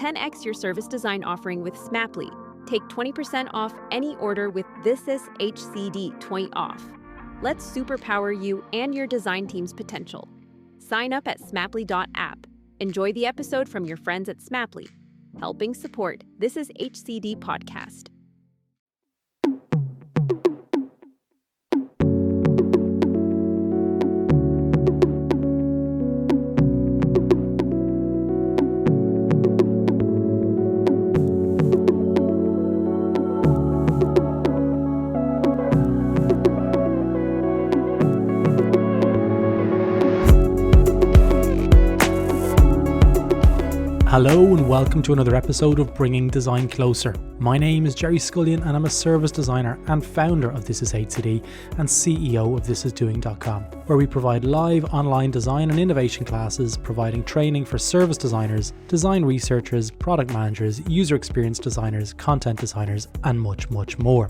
10x your service design offering with Smaply. Take 20% off any order with This Is HCD 20 off. Let's superpower you and your design team's potential. Sign up at smaply.app. Enjoy the episode from your friends at Smaply, helping support This Is HCD podcast. Hello and welcome to another episode of Bringing Design Closer. My name is Jerry Scullion and I'm a service designer and founder of This Is HCD and CEO of thisisdoing.com, where we provide live online design and innovation classes, providing training for service designers, design researchers, product managers, user experience designers, content designers, and much, much more.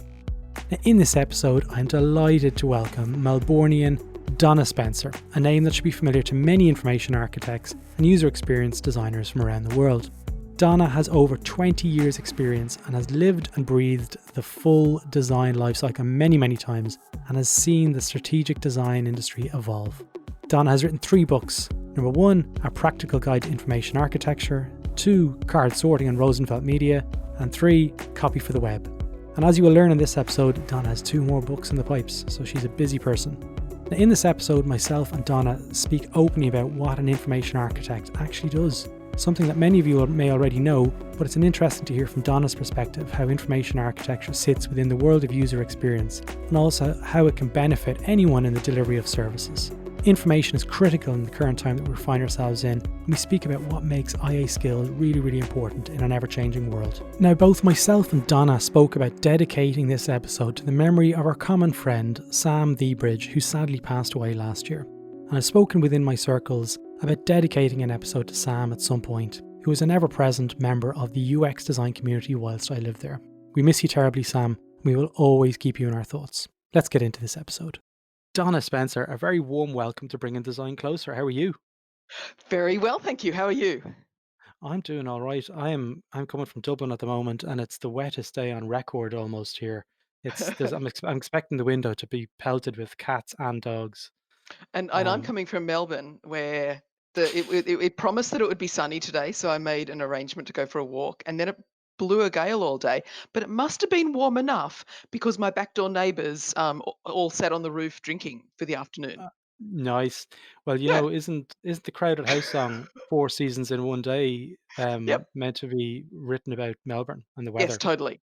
Now, in this episode, I'm delighted to welcome Melbournian Donna Spencer, a name that should be familiar to many information architects and user experience designers from around the world. Donna has over 20 years experience and has lived and breathed the full design lifecycle many times and has seen the strategic design industry evolve. Donna has written 3 books. Number 1, A Practical Guide to Information Architecture, 2, Card Sorting and Rosenfeld Media, and 3, Copy for the Web. And as you will learn in this episode, Donna has 2 more books in the pipes, so she's a busy person. Now, in this episode, myself and Donna speak openly about what an information architect actually does. Something that many of you may already know, but it's interesting to hear from Donna's perspective how information architecture sits within the world of user experience and also how it can benefit anyone in the delivery of services. Information is critical in the current time that we find ourselves in, and we speak about what makes IA skills really important in an ever-changing world. Now, both myself and Donna spoke about dedicating this episode to the memory of our common friend, Sam Thebridge, who sadly passed away last year. And I've spoken within my circles about dedicating an episode to Sam at some point, who is an ever-present member of the UX design community whilst I live there. We miss you terribly, Sam, and we will always keep you in our thoughts. Let's get into this episode. Donna Spencer, a very warm welcome to Bringing Design Closer. How are you? Very well, thank you. How are you? I'm doing all right. I'm coming from Dublin at the moment, and it's the wettest day on record almost here. I'm expecting the window to be pelted with cats and dogs. And I'm Um, coming from Melbourne, where it promised that it would be sunny today, so I made an arrangement to go for a walk, and then it blew a gale all day. But it must have been warm enough because my backdoor neighbours all sat on the roof drinking for the afternoon. uh, nice. Well, Yeah. isn't the Crowded House song Four Seasons in One Day Yep. meant to be written about Melbourne and the Yes, weather? totally.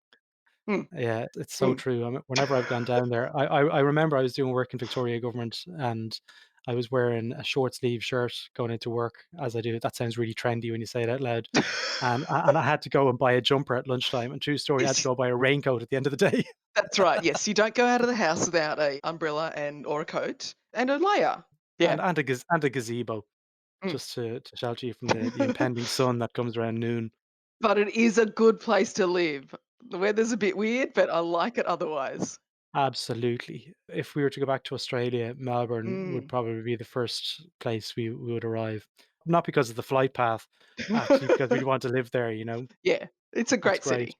Mm, Yeah, it's so mm. true. Whenever I've gone down there, I remember I was doing work in Victoria Government and I was wearing a short sleeve shirt going into work as I do. That sounds really trendy when you say it out loud. And I had to go and buy a jumper at lunchtime. And true story, I had to Yes, go buy a raincoat at the end of the day that's right. Yes, you don't go out of the house without a umbrella and or a coat and a layer. Yeah. and a gazebo Mm. just to shelter you from the impending sun that comes around noon. But it is a good place to live. The weather's a bit weird, but I like it otherwise. Absolutely. If we were to go back to Australia, Melbourne would Mm. probably be the first place we would arrive. Not because of the flight path, actually because we'd want to live there, you know. Yeah, it's a That's great great. city.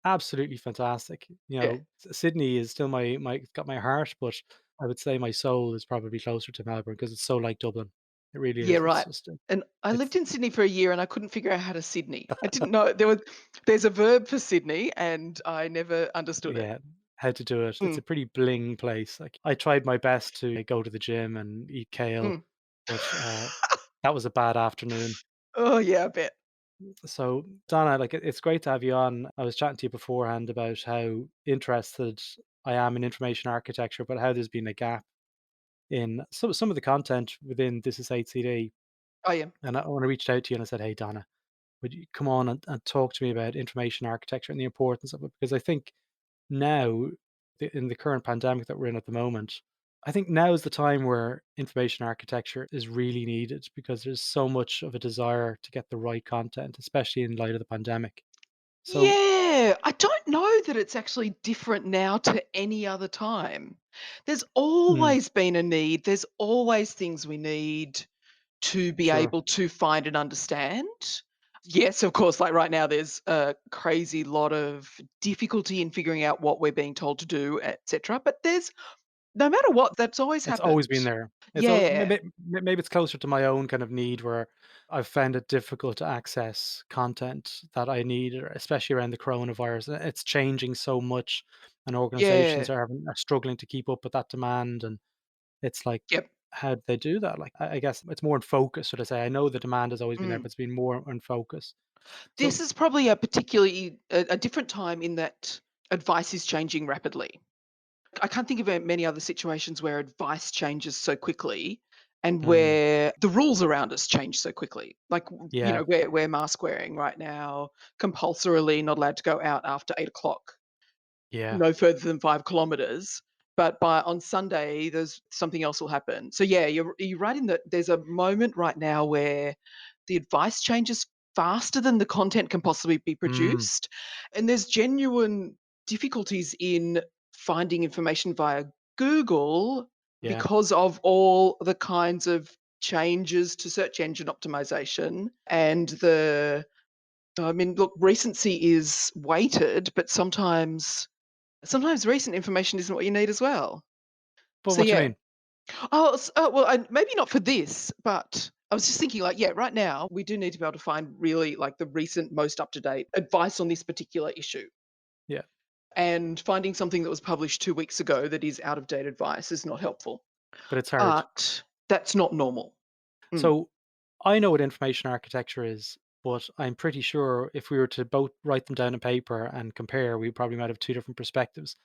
Absolutely fantastic. You Yeah. know, Sydney is still my it's got my heart, but I would say my soul is probably closer to Melbourne because it's so like Dublin. It really Yeah, is. It's right. just And I it's lived in Sydney for a year and I couldn't figure out how to Sydney. I didn't know there's a verb for Sydney and I never understood it. yeah, how to do it. It's Mm, a pretty bling place. Like I tried my best to go to the gym and eat kale, mm. but that was a bad afternoon. Oh, yeah, I bet. So, Donna, like it's great to have you on. I was chatting to you beforehand about how interested I am in information architecture, but how there's been a gap in some of the content within This Is HCD. I am. And when I reached out to you and I said, "Hey, Donna, would you come on and talk to me about information architecture and the importance of it?" Because I think now, in the current pandemic that we're in at the moment, I think now is the time where information architecture is really needed because there's so much of a desire to get the right content, especially in light of the pandemic. So, Yeah, I don't know that it's actually different now to any other time. There's mm, always been a need. There's always things we need to be sure, able to find and understand. Yes, of course, like right now there's a crazy lot of difficulty in figuring out what we're being told to do, etcetera, but there's no matter what, that's always It's always happened. been there. It's al Yeah, maybe it's closer to my own kind of need where I've found it difficult to access content that I need, or especially around the coronavirus. It's changing so much, and organizations yeah, are struggling to keep up with that demand, and it's like, yep, how do they do that? Like, I guess it's more in focus, should I say. I know the demand has always been there, mm. but it's been more in focus. This So is probably a particularly a different time in that advice is changing rapidly. I can't think of many other situations where advice changes so quickly and mm, where the rules around us change so quickly. Like, yeah, we're mask wearing right now, compulsorily not allowed to go out after 8 o'clock, yeah, no further than 5 kilometers. But by on Sunday, there's something else will happen. So yeah, you're right in that there's a moment right now where the advice changes faster than the content can possibly be mm, produced, and there's genuine difficulties in finding information via Google yeah, because of all the kinds of changes to search engine optimization and the I mean, look, recency is weighted, but sometimes recent information isn't what you need as well. but So what do you yeah. mean? Well, maybe not for this, but I was just thinking, like, yeah, right now we do need to be able to find really like the recent, most up to date advice on this particular issue. Yeah, And finding something that was published 2 weeks ago that is out of date advice is not helpful. but it's hard. But that's not normal. Mm. So I know what information architecture is, but I'm pretty sure if we were to both write them down on paper and compare, we probably might have two different perspectives.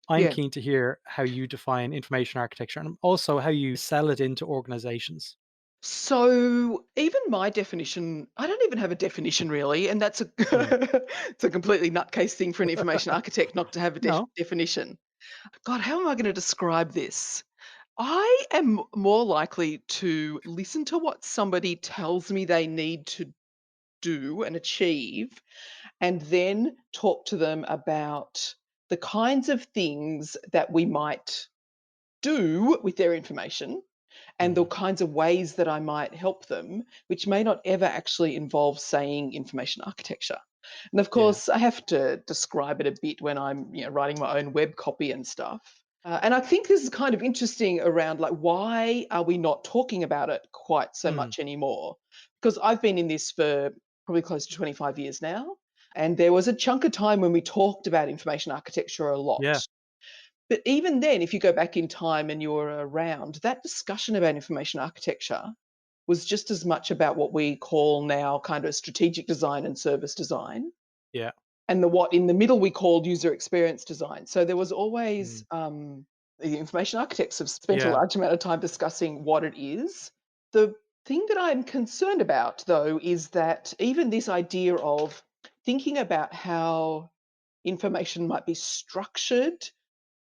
I'm Yeah. keen to hear how you define information architecture and also how you sell it into organizations. So even my definition, I don't even have a definition really, and that's a Mm. it's a completely nutcase thing for an information architect not to have a No. definition. God, how am I going to describe this? I am more likely to listen to what somebody tells me they need to do and achieve, and then talk to them about the kinds of things that we might do with their information and the Mm. kinds of ways that I might help them, which may not ever actually involve saying information architecture. And of Yeah. course, I have to describe it a bit when I'm, writing my own web copy and stuff. And I think this is kind of interesting around like why are we not talking about it quite so Mm. much anymore? Because I've been in this for probably close to 25 years now, and there was a chunk of time when we talked about information architecture a lot. Yeah. But even then, if you go back in time and you were around, that discussion about information architecture was just as much about what we call now kind of strategic design and service design, Yeah. and the what in the middle we called user experience design. So there was always Mm. the information architects have spent a Yeah. large amount of time discussing what it is. The thing that I'm concerned about, though, is that even this idea of thinking about how information might be structured,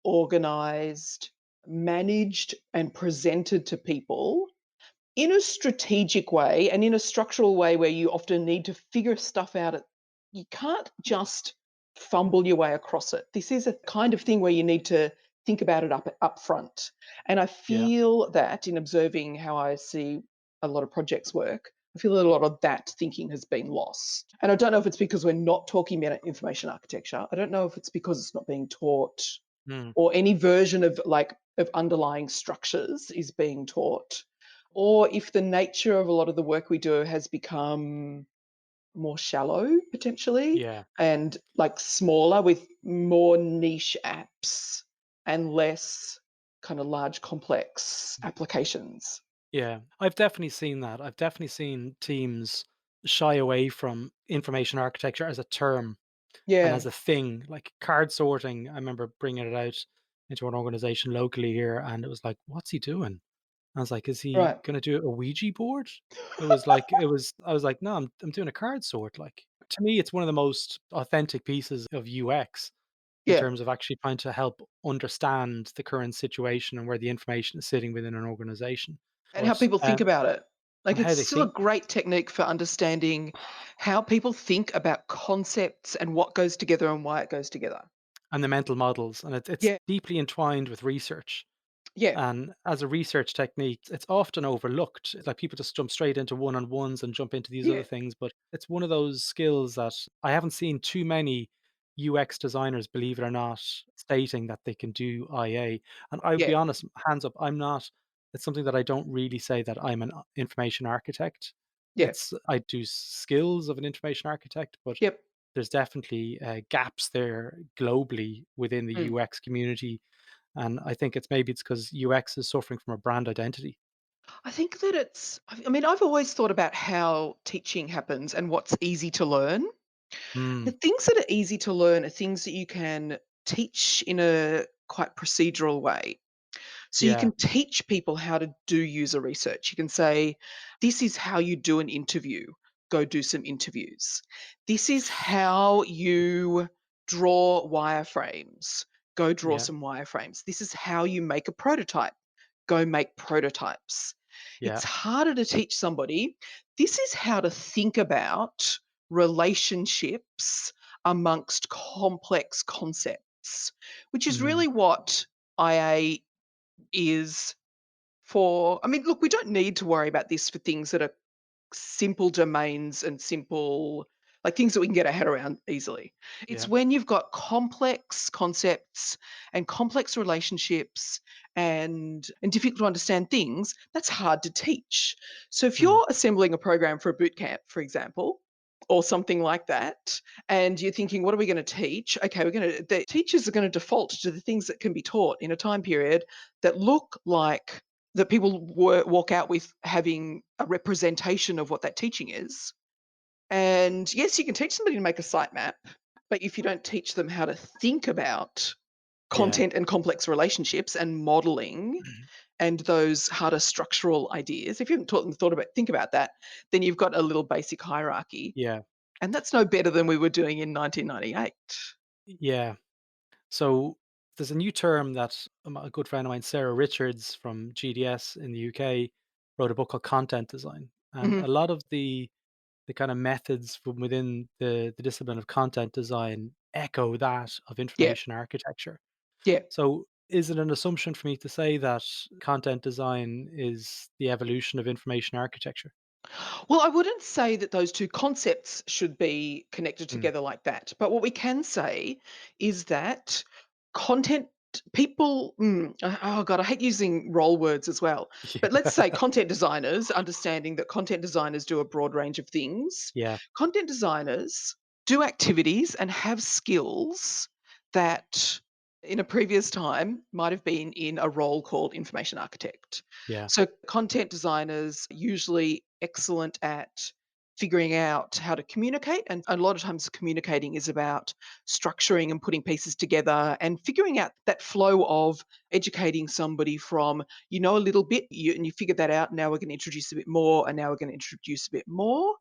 organized, managed, and presented to people in a strategic way and in a structural way where you often need to figure stuff out. You can't just fumble your way across it. This is a kind of thing where you need to think about it up front. And I Yeah. feel that in observing how I see a lot of projects work, I feel that a lot of that thinking has been lost. And I don't know if it's because we're not talking about information architecture. I don't know if it's because it's not being taught Mm. or any version of of underlying structures is being taught, or if the nature of a lot of the work we do has become more shallow potentially Yeah. and like smaller with more niche apps and less kind of large complex applications. Yeah. I've definitely seen that. I've definitely seen teams shy away from information architecture as a term and Yeah, as a thing, like card sorting. I remember bringing it out into an organization locally here, and it was like, "What's he doing?" I was like, "Is he right. gonna do a Ouija board?" It was like it was I was like, "No, I'm doing a card sort." Like, to me, it's one of the most authentic pieces of UX in Yeah, terms of actually trying to help understand the current situation and where the information is sitting within an organization. and how But, people think about it. Like and how it's they still a think great technique for understanding how people think about concepts and what goes together and why it goes together. and the mental models, and it's Yeah. deeply entwined with research. Yeah. And as a research technique, it's often overlooked. It's like people just jump straight into one-on-ones and jump into these other Yeah. things. But it's one of those skills that I haven't seen too many UX designers, believe it or not, stating that they can do IA. And I'll Yeah. be honest, hands up, I'm not. It's something that I don't really say that I'm an information architect. Yeah. I do skills of an information architect, but Yep. there's definitely gaps there globally within the Mm. UX community, and I think it's because UX is suffering from a brand identity. I think that I mean, I've always thought about how teaching happens and what's easy to learn. The Mm, things that are easy to learn are things that you can teach in a quite procedural way. So you yeah, can teach people how to do user research. You can say, this is how you do an interview. Go do some interviews. This is how you draw wireframes. Go draw yeah, some wireframes. This is how you make a prototype. Go make prototypes. yeah, It's harder to teach somebody. This is how to think about relationships amongst complex concepts, which is mm, really what IA is for. I mean, look, we don't need to worry about this for things that are simple domains and simple, like things that we can get our head around easily. It's yeah, when you've got complex concepts and complex relationships and difficult to understand things, that's hard to teach. So if mm, you're assembling a program for a boot camp, for example, or something like that, and you're thinking, what are we going to teach? Okay, the teachers are going to default to the things that can be taught in a time period that look like that people walk out with having a representation of what that teaching is. And yes, you can teach somebody to make a sitemap, but if you don't teach them how to think about yeah, content and complex relationships and modeling mhm, and those harder structural ideas, if you haven't taught them think about that, then you've got a little basic hierarchy. yeah, And that's no better than we were doing in 1998. yeah. So there's a new term that a good friend of mine, Sarah Richards from GDS in the UK, wrote a book called Content Design, and Mhm. a lot of the kind of methods from within the discipline of content design echo that of Yeah, information architecture. yeah. So, is it an assumption for me to say that content design is the evolution of information architecture? Well, I wouldn't say that those two concepts should be connected Mm. together like that. But what we can say is that content people, oh God, I hate using role words as well. But let's say content designers, understanding that content designers do a broad range of things. Yeah, Content designers do activities and have skills that in a previous time might have been in a role called information architect. yeah, So content designers usually excellent at figuring out how to communicate, and a lot of times communicating is about structuring and putting pieces together and figuring out that flow of educating somebody from you know a little bit and you figure that out, now we're going to introduce a bit more and now we're going to introduce a bit more.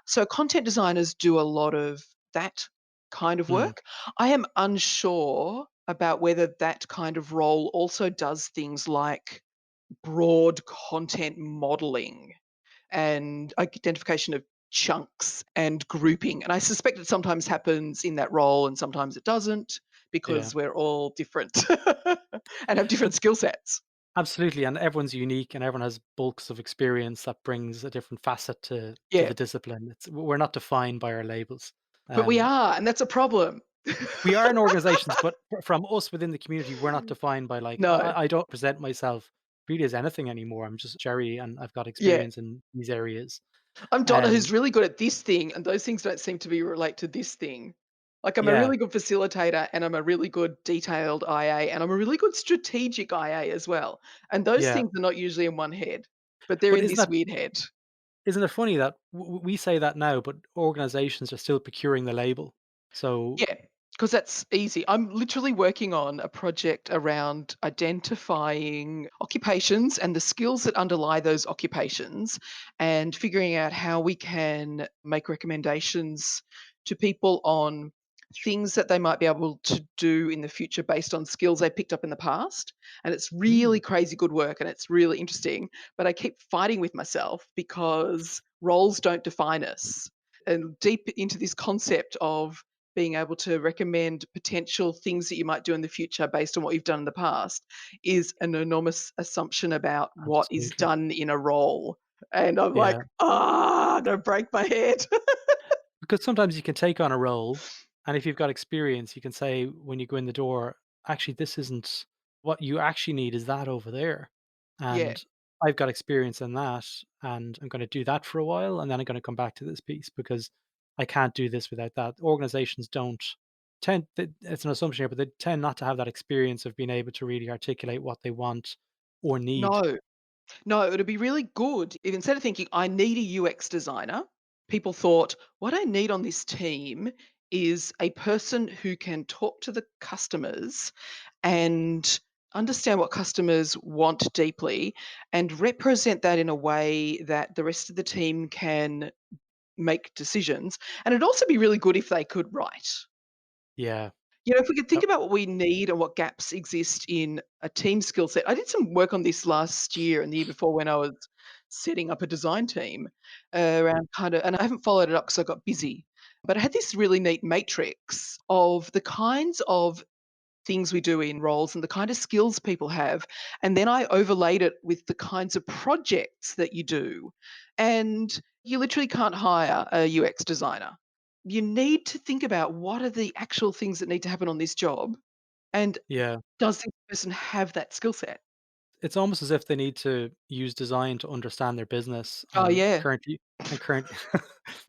So content designers do a lot of that kind of mm, work. I am unsure about whether that kind of role also does things like broad content modeling and identification of chunks and grouping. And I suspect it sometimes happens in that role and sometimes it doesn't yeah. because we're all different and have Uh, different skill sets. Absolutely, and everyone's unique, and everyone has bulks of experience that brings a different facet to Yeah, the discipline. We're not defined by our labels. but we Um, are, and that's a problem. we are in organizations, but from us within the community, we're not defined by like No, I don't present myself really as anything anymore. I'm just Jerry, and I've got yeah. experience in these areas. I'm Donna who's Um, really good at this thing, and those things don't seem to be relate to this thing. Like I'm a yeah, really good facilitator and I'm a really good detailed IA and I'm a really good strategic IA as well. And those yeah. things are not usually in one head, but they're But in this weird head. isn't it funny that we say that now, but organizations are still procuring the label. So, Yeah, because that's easy. I'm literally working on a project around identifying occupations and the skills that underlie those occupations and figuring out how we can make recommendations to people on things that they might be able to do in the future based on skills they picked up in the past. And it's really mm, crazy good work and it's really interesting. But I keep fighting with myself because roles don't define us. And deep into this concept of being able to recommend potential things that you might do in the future based on what you've done in the past is an enormous assumption about what is Absolutely. done in a role. And I'm like, Yeah. I'm gonna break my head. Because sometimes you can take on a role, and if you've got experience, you can say when you go in the door, actually, this isn't what you actually need is that over there. Yeah. And I've got experience in that, and I'm going to do that for a while, and then I'm going to come back to this piece because I can't do this without that. Organizations don't it's an assumption here, but they tend not to have that experience of being able to really articulate what they want or need. No. No, it'd be really good if instead of thinking, I need a UX designer, people thought, what I need on this team is a person who can talk to the customers and understand what customers want deeply and represent that in a way that the rest of the team can make decisions. And it'd also be really good if they could write. Yeah. If we could think about what we need and what gaps exist in a team skill set. I did some work on this last year and the year before when I was setting up a design team around and I haven't followed it up because I got busy. But I had this really neat matrix of the kinds of things we do in roles and the kind of skills people have. And then I overlaid it with the kinds of projects that you do. And you literally can't hire a UX designer. You need to think about what are the actual things that need to happen on this job, and Yeah. does this person have that skill set? It's almost as if they need to use design to understand their business Oh, and yeah. currently and current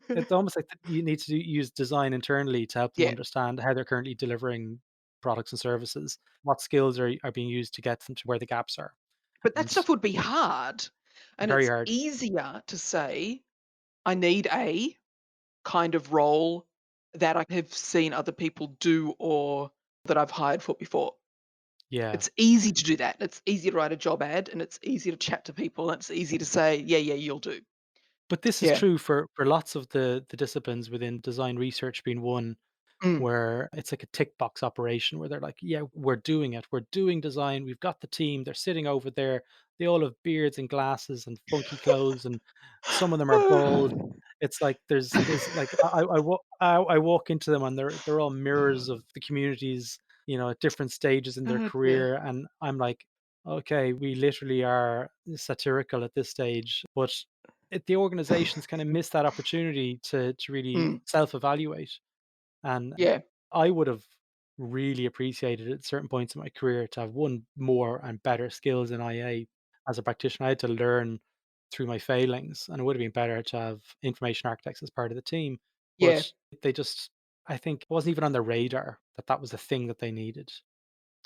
it's almost like you need to use design internally to help them Yeah. understand how they're currently delivering products and services, what skills are being used to get them to where the gaps are. But that And stuff would be hard, and very it's hard. easier to say, "I need a kind of role that I have seen other people do or that I've hired for before." Yeah. It's easy to do that. It's easy to write a job ad, and it's easy to chat to people, and it's easy to say, "Yeah, yeah, you'll do." But this is Yeah. true for lots of the disciplines within design research being one Mm. where it's like a tick box operation where they're like, "Yeah, we're doing it. We're doing design. We've got the team. They're sitting over there. They all have beards and glasses and funky clothes, and some of them are bald." It's like there's like I walk into them and they're all mirrors of the communities, at different stages in their Oh, dear. career, and I'm like, okay, we literally are satirical at this stage, but the organizations kind of miss that opportunity to really Mm. self evaluate and Yeah. I would have really appreciated at certain points in my career to have one more and better skills in IA as a practitioner. I had to learn through my failings, and it would have been better to have information architects as part of the team. Yeah. But they just, I think, it wasn't even on their radar that that was the thing that they needed.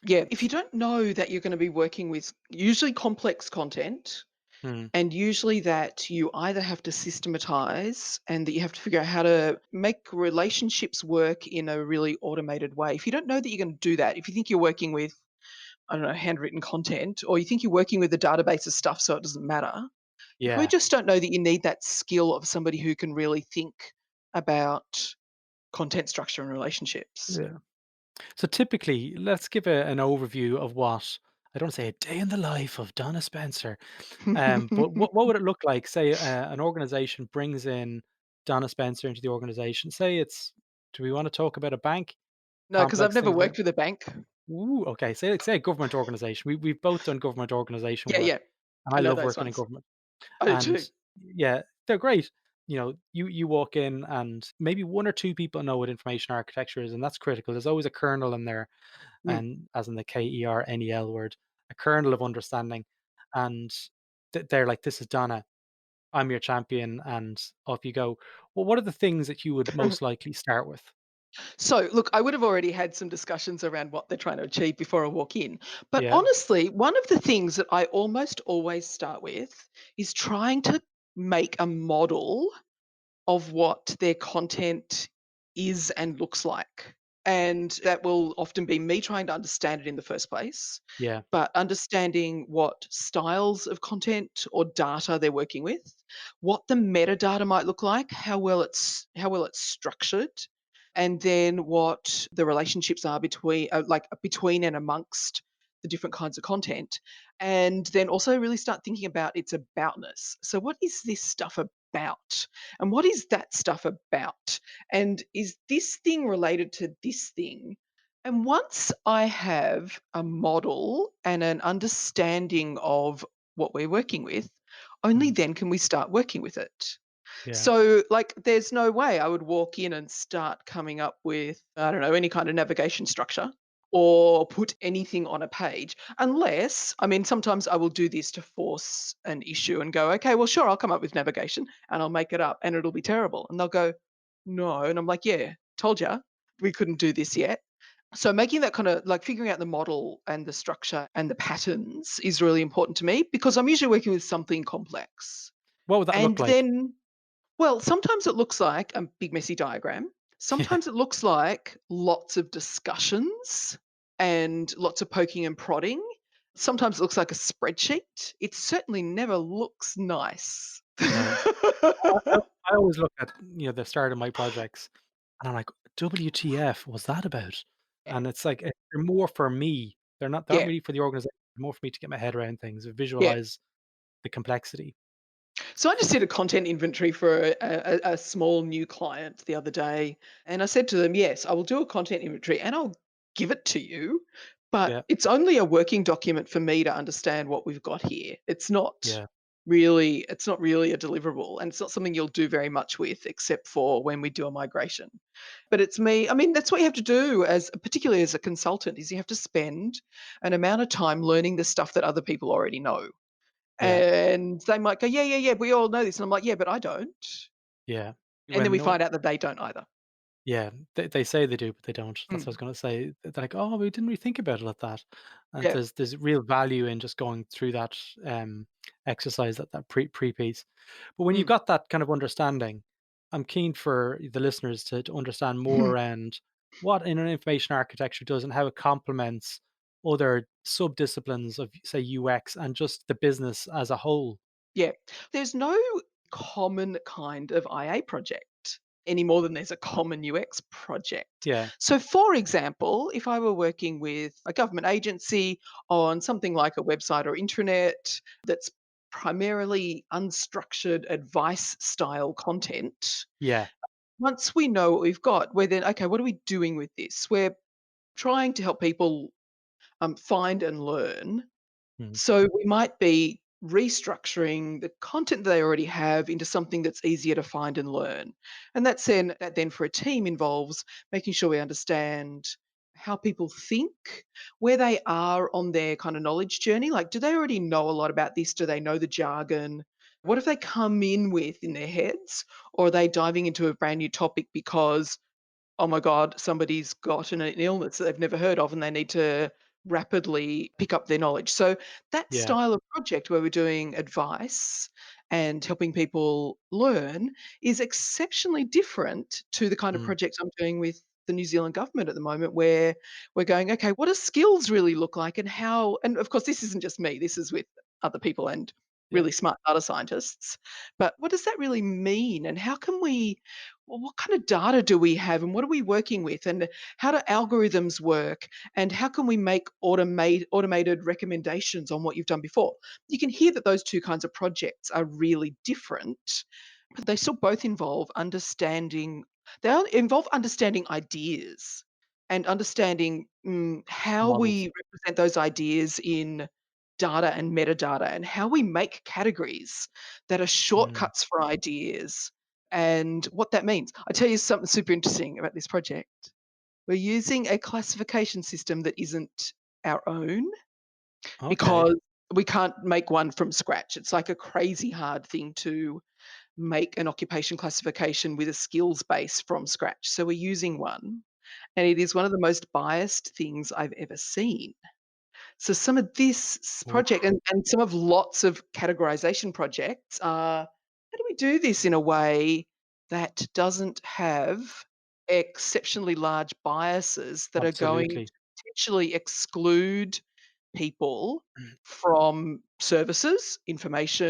Yeah. If you don't know that you're gonna be working with usually complex content, Hmm. and usually that you either have to systematize and that you have to figure out how to make relationships work in a really automated way. If you don't know that you're gonna do that, if you think you're working with, I don't know, handwritten content, or you think you're working with a database of stuff so it doesn't matter, you probably Yeah. just don't know that you need that skill of somebody who can really think about content structure and relationships. Yeah. So typically, let's give an overview of what I don't wanna say a day in the life of Donna Spencer. But what would it look like? Say an organization brings in Donna Spencer into the organization. Say it's do we want to talk about a bank? No, because I've Complex never things like worked with a bank. ooh, okay. Say a government organization. We've both done government organization Yeah, work, yeah. and I I know love those working in ones. government. I do And too. yeah, they're great. You walk in and maybe one or two people know what information architecture is, and that's critical. There's always a kernel in there, Mm. and as in the KERNEL word, a kernel of understanding. And they're like, "This is Donna. I'm your champion," and off you go. Well, what are the things that you would most likely start with? So, look, I would have already had some discussions around what they're trying to achieve before I walk in. But Yeah, honestly, one of the things that I almost always start with is trying to make a model of what their content is and looks like. And that will often be me trying to understand it in the first place, yeah, but understanding what styles of content or data they're working with, what the metadata might look like, how well it's structured, and then what the relationships are between and amongst the different kinds of content, and then also really start thinking about its aboutness. So, what is this stuff about? And what is that stuff about? And is this thing related to this thing? And once I have a model and an understanding of what we're working with, only Mm. then can we start working with it. Yeah. So, like, there's no way I would walk in and start coming up with, I don't know, any kind of navigation structure or put anything on a page unless, I mean, sometimes I will do this to force an issue and go, okay, well, sure, I'll come up with navigation and I'll make it up and it'll be terrible. And they'll go, no. And I'm like, yeah, told you we couldn't do this yet. So making that kind of like figuring out the model and the structure and the patterns is really important to me because I'm usually working with something complex. What would that And look like? then, well, sometimes it looks like a big messy diagram. Yeah. Sometimes it looks like lots of discussions and lots of poking and prodding. Sometimes it looks like a spreadsheet. It certainly never looks nice. No. I always look at, the start of my projects and I'm like, "WTF was that about?" Yeah. And it's like, they're more for me. They're not Yeah. really for the organization, they're more for me to get my head around things, Yeah. visualize the complexity. So I just did a content inventory for a small new client the other day, and I said to them, "Yes, I will do a content inventory and I'll give it to you, but Yeah, it's only a working document for me to understand what we've got here. yeah, It's not really a deliverable, and it's not something you'll do very much with except for when we do a migration. But it's me. I mean, that's what you have to do as particularly as a consultant is you have to spend an amount of time learning the stuff that other people already know." yeah, And they might go, "Yeah, yeah, yeah, we all know this." And I'm like, "Yeah, but I don't." yeah. And then When we no find out that they don't either. Yeah, they say they do, but they don't. That's what I was Mm. gonna say. They're like, "Oh, we didn't really think about it like that." And Yeah. there's real value in just going through that, exercise, that pre-piece. But when you've Mm. got that kind of understanding, I'm keen for the listeners to understand more around what an information architecture does and how it complements other sub-disciplines of, say, UX and just the business as a whole. Yeah. There's no common kind of IA project any more than there's a common UX project. Yeah, So, for example, if I were working with a government agency on something like a website or intranet that's primarily unstructured advice style content, yeah, once we know what we've got, we're then, okay, what are we doing with this? We're trying to help people find and learn. mm, So we might be restructuring the content they already have into something that's easier to find and learn. And that then for a team involves making sure we understand how people think, where they are on their kind of knowledge journey. Like, do they already know a lot about this? Do they know the jargon? What have they come in with in their heads? Or are they diving into a brand new topic because oh my God, somebody's got an illness that they've never heard of and they need to rapidly pick up their knowledge. So that yeah, style of project where we're doing advice and helping people learn is exceptionally different to the kind of mm, projects I'm doing with the New Zealand government at the moment where we're going, okay, what do skills really look like and how and of course this isn't just me, this is with other people and yeah, really smart data scientists. But what does that really mean and how can we well, what kind of data do we have and what are we working with and how do algorithms work and how can we make automated recommendations on what you've done before? You can hear that those two kinds of projects are really different, but they still both involve understanding ideas and understanding how models. we represent those ideas in data and metadata and how we make categories that are Mm, shortcuts for ideas and what that means. I tell you something super interesting about this project. We're using a classification system that isn't our own okay. because we can't make one from scratch. It's like a crazy hard thing to make an occupation classification with a skills base from scratch. So we're using one, and it is one of the most biased things I've ever seen. So some of project Oof. and some of lots of categorization projects are, how do we do this in a way that doesn't have exceptionally large biases that are going Absolutely. to potentially exclude people Mm, from services,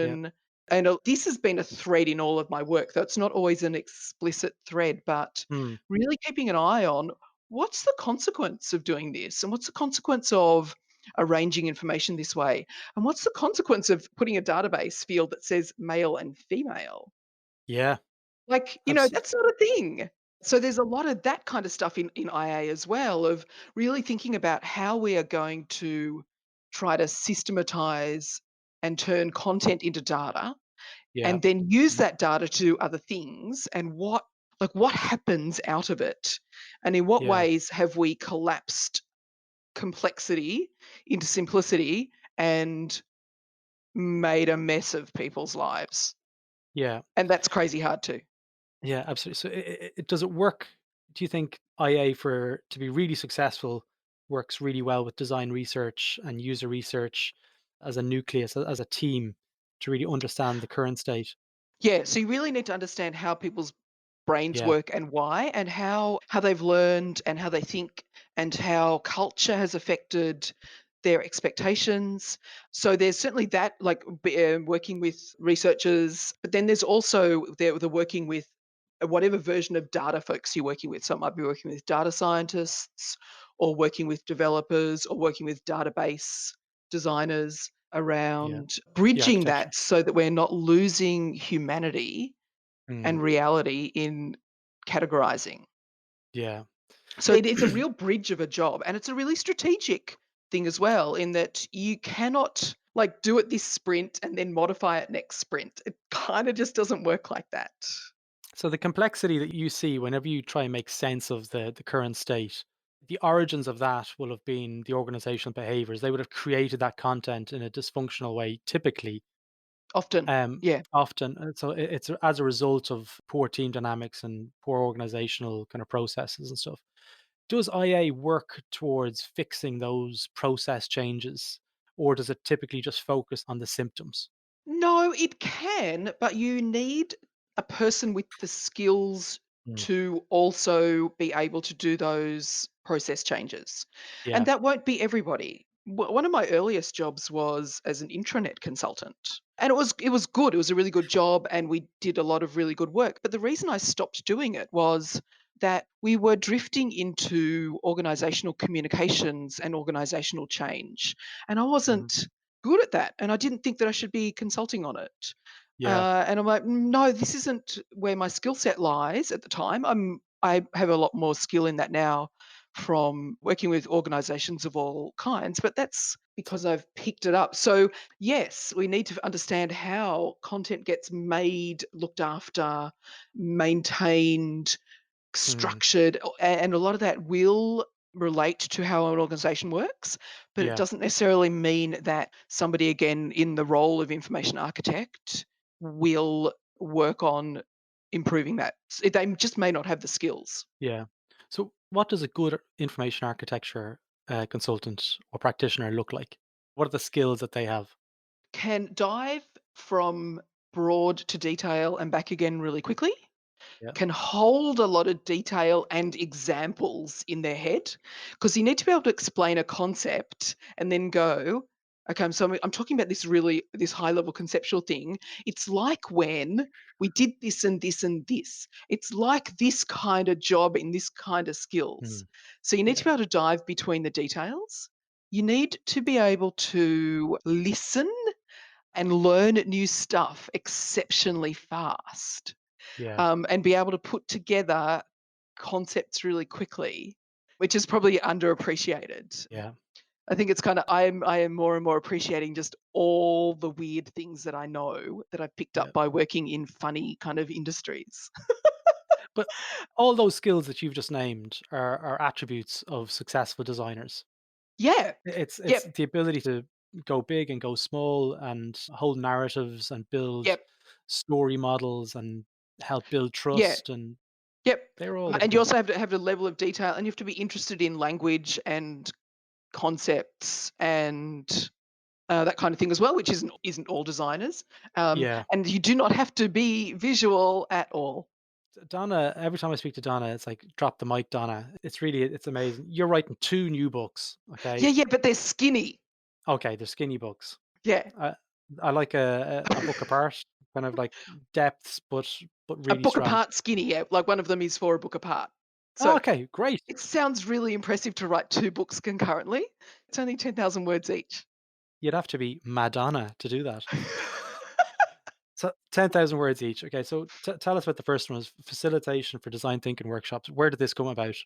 yeah. information, and this has been a thread in all of my work, though it's not always an explicit thread, but Mm, really keeping an eye on what's the consequence of doing this and what's the consequence of arranging information this way? And what's the consequence of putting a database field that says male and female? Yeah, Like, absolutely. that's not a thing. So there's a lot of that kind of stuff in IA as well, of really thinking about how we are going to try to systematize and turn content into data, Yeah, and then use that data to do other things, and what happens out of it, and in what yeah, ways have we collapsed complexity into simplicity and made a mess of people's lives. yeah, And that's crazy hard too. yeah, absolutely. So, does it work? Do you think IA for to be really successful works really well with design research and user research as a nucleus, as a team, to really understand the current state? Yeah, so you really need to understand how people's brains Yeah. work and why, and how they've learned and how they think, and how culture has affected their expectations. So there's certainly that, like working with researchers, but then there's also the working with whatever version of data folks you're working with. So it might be working with data scientists, or working with developers, or working with database designers Yeah. around The bridging architecture. that so that we're not losing humanity Mm, and reality in categorizing. yeah. So it's a real bridge of a job, and it's a really strategic thing as well, in that you cannot like do it this sprint and then modify it next sprint. It kind of just doesn't work like that. So the complexity that you see whenever you try and make sense of the current state, the origins of that will have been the organizational behaviors. They would have created that content in a dysfunctional way, typically, Often. um, Yeah. often. So as a result of poor team dynamics and poor organizational kind of processes and stuff. Does IA work towards fixing those process changes, or does it typically just focus on the symptoms? No, it can, but you need a person with the skills Mm, to also be able to do those process changes. And yeah. that won't be everybody. One of my earliest jobs was as an intranet consultant. And it was good. It was a really good job, and we did a lot of really good work. But the reason I stopped doing it was that we were drifting into organizational communications and organizational change. And I Mhm. wasn't good at that, and I didn't think that I should be consulting on it. Yeah. And I'm like, no, this isn't where my skill set lies at the time. I have a lot more skill in that now from working with organizations of all kinds, but that's because I've picked it up. So, yes, we need to understand how content gets made, looked after, maintained, Mm, structured, and a lot of that will relate to how an organization works, but it yeah. doesn't necessarily mean that somebody, again, in the role of information architect, will work on improving that. They just may not have the skills. Yeah. So, what does a good information architecture consultant or practitioner look like? What are the skills that they have? Can dive from broad to detail and back again really quickly, Yeah. can hold a lot of detail and examples in their head, because you need to be able to explain a concept and then go, okay, I'm talking about this high level conceptual thing. It's like when we did this and this and this. It's like this kind of job in this kind of skills. Mm, So you need to yeah. be able to dive between the details. You need to be able to listen and learn new stuff exceptionally fast, Yeah. and be able to put together concepts really quickly, which is probably underappreciated. Yeah. I think it's kind of I am more and more appreciating just all the weird things that I know that I've picked Yeah. up by working in funny kind of industries. But all those skills that you've just named are attributes of successful designers. Yeah. It's Yep. the ability to go big and go small and hold narratives and build Yep. story models and help build Yeah. trust, and Yep. they're all And you important. also have a level of detail, and you have to be interested in language and concepts and that kind of thing as well, which isn't all designers. Yeah. And you do not have to be visual at all. Donna, every time I speak to Donna, it's like, drop the mic, Donna. It's amazing. You're writing two new books. Yeah, Okay. yeah, but they're skinny. Okay. They're skinny books. Yeah, I like a book apart, kind of like depths, but a really book strong. apart skinny. Yeah, like one of them is for a book apart. Oh, So okay. Great. it sounds really impressive to write two books concurrently. It's only 10,000 words each. You'd have to be Madonna to do that. So 10,000 words each. Okay, so tell us about the first one, was facilitation for design thinking workshops. Where did this come about?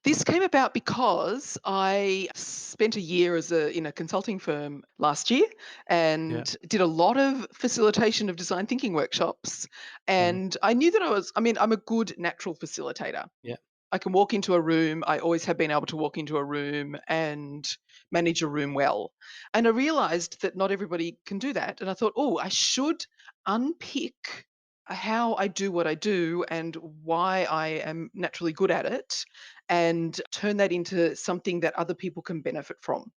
This came about because I spent a year in a consulting firm last year Yeah. and did a lot of facilitation of design thinking workshops. Mhm. And I knew that I'm a good natural facilitator. Yeah. I can walk into a room. I always have been able to walk into a room and manage a room well. And I realized that not everybody can do that. And I thought, oh, I should unpick how I do what I do and why I am naturally good at it and turn that into something that other people can benefit from.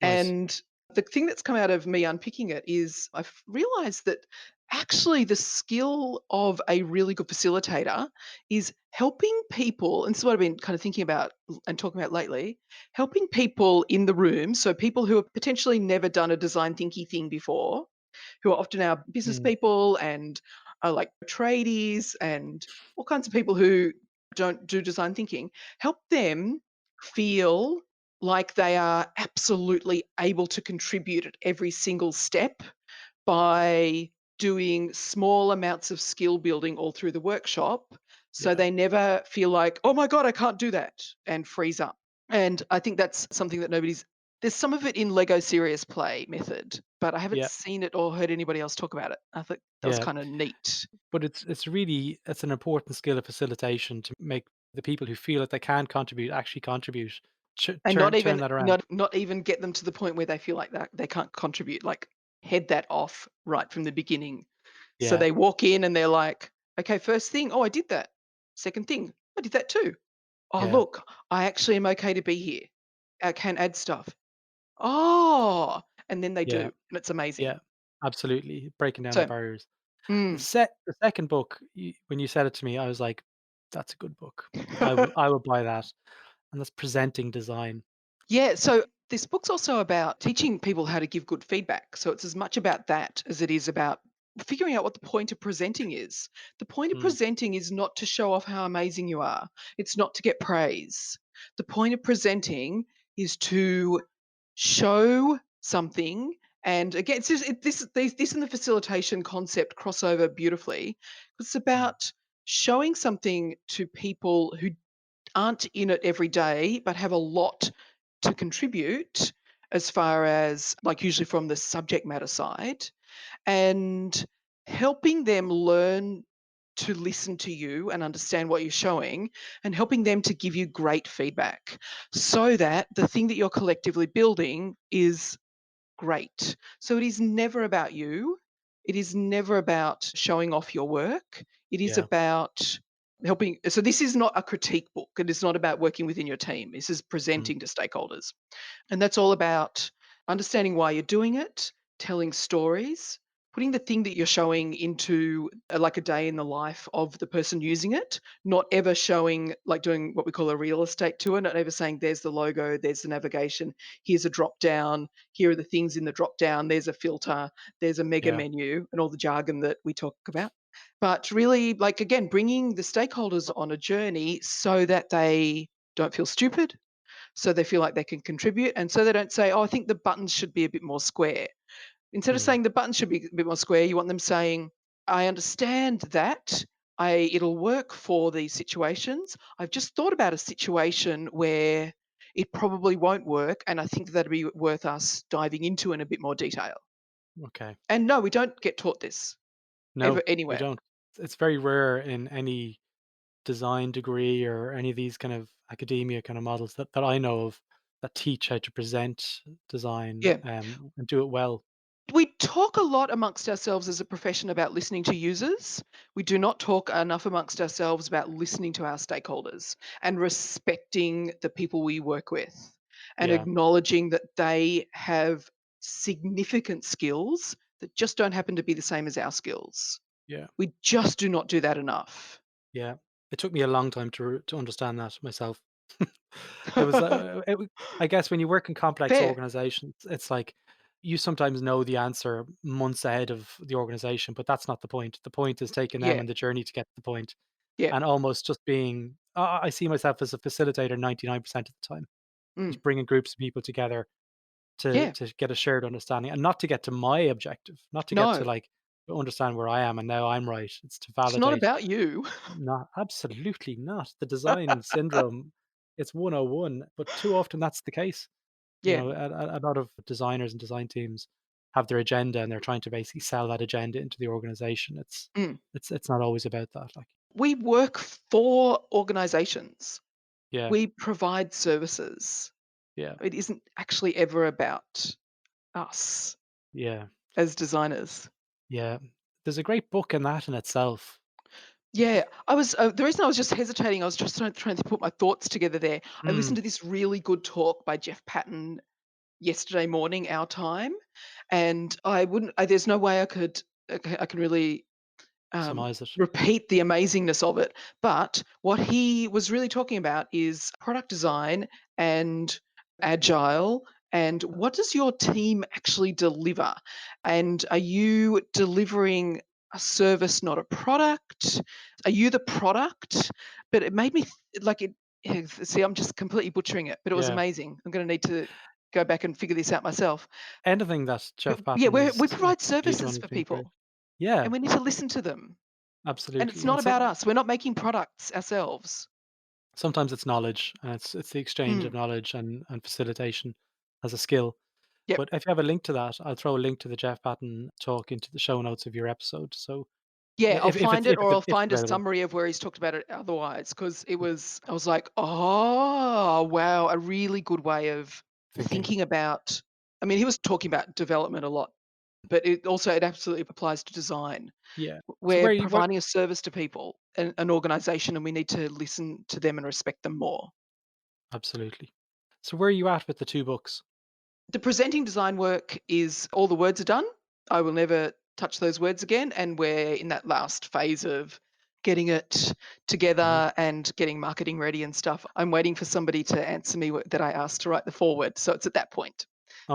Nice. And the thing that's come out of me unpicking it is I've realized that actually the skill of a really good facilitator is helping people, and this is what I've been kind of thinking about and talking about lately, helping people in the room. So people who have potentially never done a design thinky thing before, who are often our business Mm. people and are like tradies and all kinds of people who don't do design thinking, help them feel like they are absolutely able to contribute at every single step by doing small amounts of skill building all through the workshop so Yeah. they never feel like, oh my God, I can't do that and freeze up. And I think that's something that there's some of it in Lego Serious Play method, but I haven't Yeah. seen it or heard anybody else talk about it. I think that was Yeah. kind of neat. But it's an important skill of facilitation to make the people who feel that they can contribute actually contribute. And Turn that around. not even get them to the point where they feel like that they can't contribute, like head that off right from the beginning. So Yeah. they walk in and they're like, okay, first thing, oh, I did that. Second thing, I did that too. Oh, Yeah. look, I actually am okay to be here. I can add stuff. Oh, and then they do, Yeah. and it's amazing. Yeah. Absolutely. Breaking down the So, barriers. mm. The second book, when you said it to me, I was like, "That's a good book. I will buy that." And that's Presenting Design. Yeah, so this book's also about teaching people how to give good feedback. So it's as much about that as it is about figuring out what the point of presenting is. The point of Mm, presenting is not to show off how amazing you are. It's not to get praise. The point of presenting is to show something. And again, it's just, this and the facilitation concept cross over beautifully. It's mm. about showing something to people who aren't in it every day, but have a lot to contribute as far as like usually from the subject matter side and helping them learn to listen to you and understand what you're showing and helping them to give you great feedback so that the thing that you're collectively building is great. So it is never about you. It is never about showing off your work. It is Yeah. about helping. So this is not a critique book. It is not about working within your team. This is Mm, presenting to stakeholders. And that's all about understanding why you're doing it, telling stories, putting the thing that you're showing into like a day in the life of the person using it, not ever showing, like doing what we call a real estate tour, not ever saying, there's the logo, there's the navigation, here's a drop down, here are the things in the drop down, there's a filter, there's a mega yeah. menu, and all the jargon that we talk about. But really, like, again, bringing the stakeholders on a journey so that they don't feel stupid, so they feel like they can contribute, and so they don't say, "Oh, I think the buttons should be a bit more square." Instead of Mm, saying the buttons should be a bit more square, you want them saying, "I understand that. It'll work for these situations. I've just thought about a situation where it probably won't work, and I think that'd be worth us diving into in a bit more detail." okay. And no, we don't get taught this ever No, we anywhere. don't. It's very rare in any design degree or any of these kind of academia kind of models that I know of that teach how to present design, Yeah. and do it well. We talk a lot amongst ourselves as a profession about listening to users. We do not talk enough amongst ourselves about listening to our stakeholders and respecting the people we work with and Yeah. acknowledging that they have significant skills that just don't happen to be the same as our skills. Yeah. We just do not do that enough. Yeah. It took me a long time to understand that myself. It was, I guess when you work in complex Fair. organizations, it's like you sometimes know the answer months ahead of the organization, but that's not the point. The point is taking them Yeah. on the journey to get to the point, Yeah. and almost just being. I see myself as a facilitator 99% of the time, Mm. just bringing groups of people together to Yeah. get a shared understanding, and not to get to my objective, not to get to No. like, understand where I am and now I'm right. It's to It's not validate. about you. Not absolutely not. The design syndrome, it's 101, but too often that's the case. Yeah. A lot of designers and design teams have their agenda and they're trying to basically sell that agenda into the organization. Mm. It's not always about that. Like, We work for organizations. yeah, We provide services. yeah, It isn't actually ever about us yeah, as designers. yeah. There's a great book in that in itself. Yeah, I was the reason I was just hesitating, I was just trying to put my thoughts together there. I listened Mm, to this really good talk by Jeff Patton yesterday morning, our time, and there's no way I can really surmise it. repeat the amazingness of it. But what he was really talking about is product design and agile. And what does your team actually deliver? And are you delivering a service, not a product? Are you the product? But it made me like it. See, I'm just completely butchering it, but it was Yeah. amazing. I'm going to need to go back and figure this out myself. Anything that Jeff Yeah, Patton we is provide really services doing for has been great. people, Yeah, and we need to listen to them. And it's absolutely. not And about so us. We're not making products ourselves. sometimes it's knowledge and it's the exchange of Mm. knowledge and facilitation as a skill. Yep. But if you have a link to that, I'll throw a link to the Jeff Patton talk into the show notes of your episode. So Yeah, I'll if it's find it or I'll if it's find a available, summary of where he's talked about it otherwise, because I was like, "Oh, wow, a really good way of thinking, thinking about." I mean, he was talking about development a lot, but it absolutely applies to design. yeah. So We're providing a service to people, an organization, and we need to listen to them and respect them more. absolutely. So where are you at with the two books? The presenting design work is all the words are done. I will never touch those words again. And we're in that last phase of getting it Hmm. together and getting marketing ready and stuff. I'm waiting for somebody to answer me that I asked to write the foreword. So it's at that point.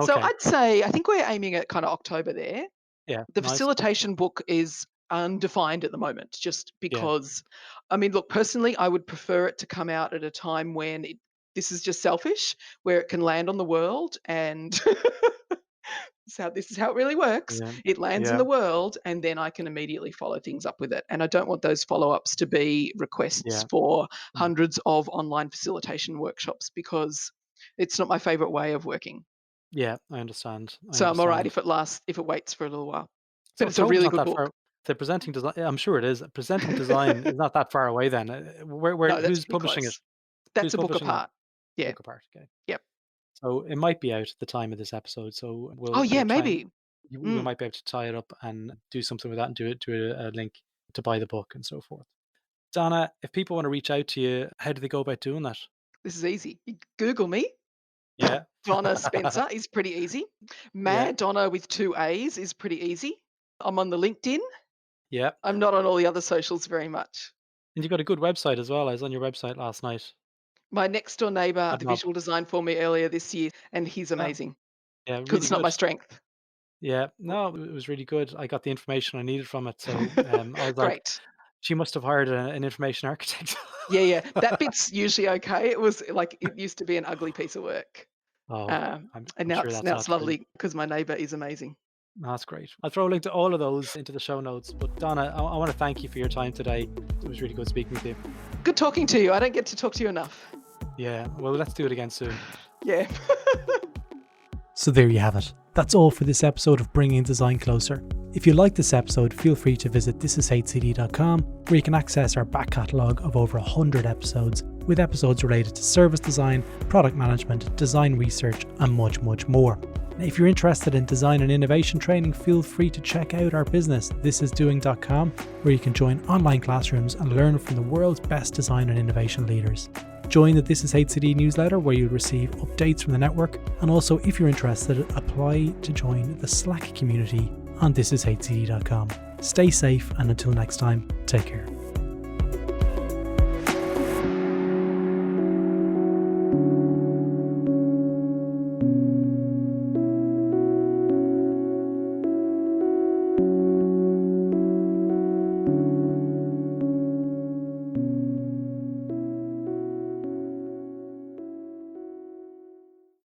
So Okay. I'd say, I think we're aiming at kind of October there. Yeah. The Nice. facilitation book is undefined at the moment, just Yeah. because, I mean, look, personally, I would prefer it to come out at a time when this is just selfish, where it can land on the world and this is how it really works. Yeah. It lands in Yeah. the world, and then I can immediately follow things up with it. And I don't want those follow ups to be requests Yeah. for Mm. hundreds of online facilitation workshops because it's not my favorite way of working. Yeah. I understand. I So I'm all right understand. if it waits for a little while. So But it's a October's really not good that book. far. The presenting design, yeah, I'm sure it is. Presenting design is not that far away then. No, that's who's pretty publishing it? close. That's Who's a book publishing that? apart. Yeah. Book apart. Okay. Yep. So it might be out at the time of this episode. So Oh yeah, we'll try and maybe. we Mm, might be able to tie it up and do something with that and do a link to buy the book and so forth. Donna, if people want to reach out to you, how do they go about doing that? this is easy. You Google me. Yeah. Donna Spencer is pretty easy. Yeah. Donna with two A's is pretty easy. I'm on the LinkedIn. Yeah. I'm not on all the other socials very much. And you've got a good website as well. I was on your website last night. My next door neighbor had Good the knob. visual design for me earlier this year, and he's Oh, amazing yeah, because really it's not my good. strength. Yeah, no, it was really good. I got the information I needed from it. So I was like, Great. she must have hired an information architect. Yeah, yeah. That bit's usually okay. It was like it used to be an ugly piece of work. Oh, Um, and I'm sure that's now it's not true. lovely because my neighbor is amazing. That's great. I'll throw a link to all of those into the show notes. But Donna, I want to thank you for your time today. It was really good speaking with you. Good talking to you. I don't get to talk to you enough. Yeah, well, let's do it again soon. Yeah. So there you have it. That's all for this episode of Bringing Design Closer. If you like this episode, feel free to visit thisishcd.com, where you can access our back catalogue of over 100 episodes, with episodes related to service design, product management, design research, and much, much more. Now, if you're interested in design and innovation training, feel free to check out our business, thisisdoing.com, where you can join online classrooms and learn from the world's best design and innovation leaders. Join the This Is HCD newsletter, where you'll receive updates from the network, and also, if you're interested, apply to join the Slack community on thisishcd.com. Stay safe, and until next time, take care.